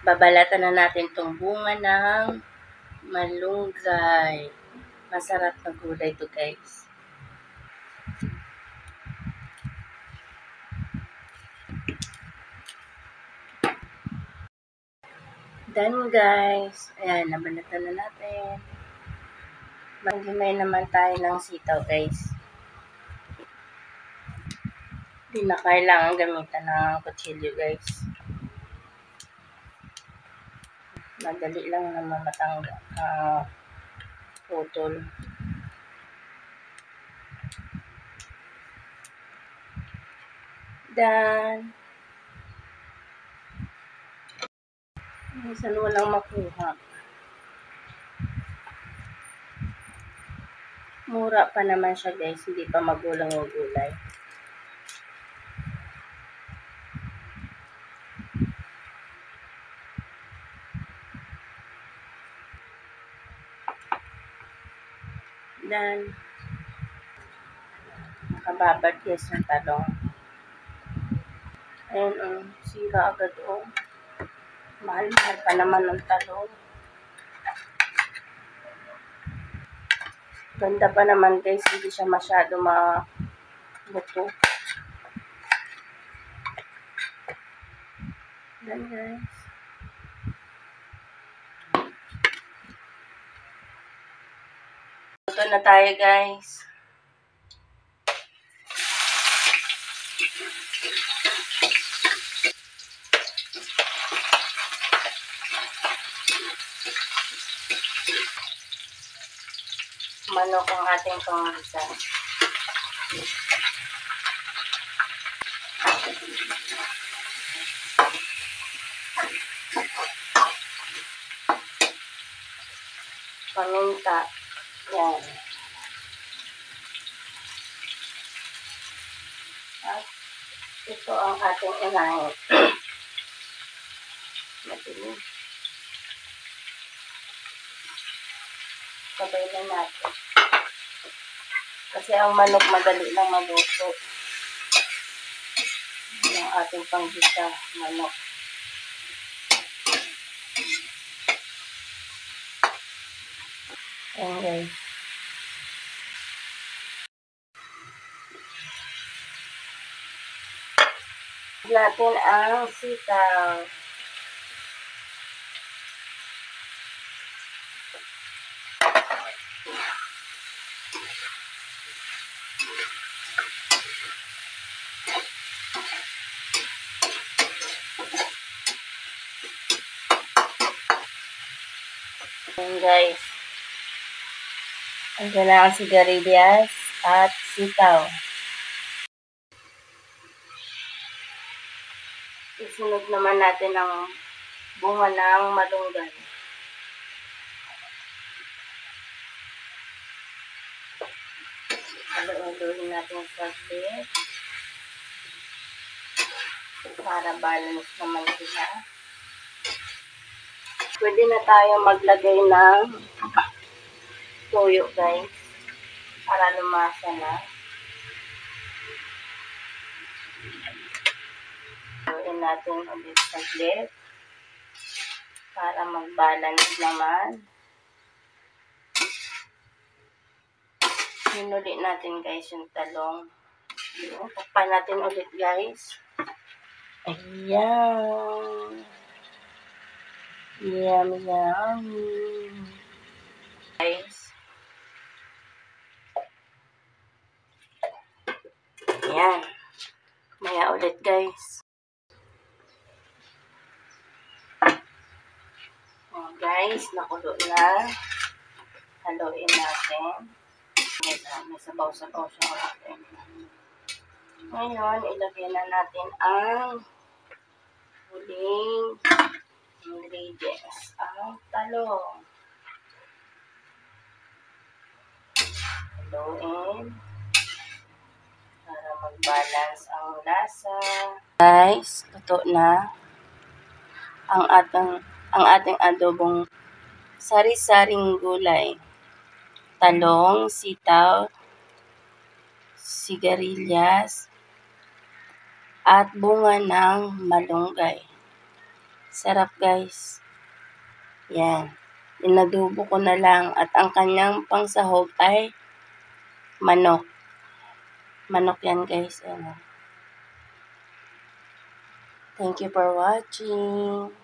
Babalatan na natin itong bunga ng malunggay. Masarap na gulay ito, guys. Done, guys. Ayan, nabalatan na natin. Maghimay naman tayo ng sitaw, guys. Hindi na kailangan gamitan ng kutsilyo, guys. Madali lang naman putol. Done. Minsan walang makuha. Mura pa naman siya, guys. Hindi pa magulang yung gulay. Then, nakababad, guys, ng talong. Ayun, sira agad, Mahal-mahal pa naman ng talong. Ganda pa naman, guys. Hindi siya masyado mabuto. Yan, guys. Luto na tayo, guys. Manok ang ating pangisa. Paminta. Yan. At ito ang ating inahin. Matinig. Sabay na natin. Kasi ang manok madali lang maluto. Yan ang ating panggisa, manok. Ayan, guys. Natin ang sitaw. Ayan, guys. Andiyan na ang sigarilyas at sitaw. Isunod naman natin ang bunga ng malunggay. Haluin natin sa saglit para balance naman sila. Pwede na tayo maglagay ng toyo, guys, para lumasa na. Haluin natin ulit saglit para mag-balance naman. Hinuli natin, guys, yung talong. Takpan natin ulit, guys. Ayan. Yummy, yummy. Guys. Ayan. Maya ulit, guys. Ayan, guys. Nakulo na. Haluin natin. May sabaw-sabaw siya natin. Ngayon, ilagay na natin ang huling ingredients. Ang talong. Haluin para mag-balance ang lasa. Guys, luto na ang ating adobong sari-saring gulay. Talong, sitaw, sigarilyas, at bunga ng malunggay. Sarap guys. Yan. Inadubo ko na lang at ang kanyang pangsahog ay manok. Manok yan guys. Ayan. Thank you for watching.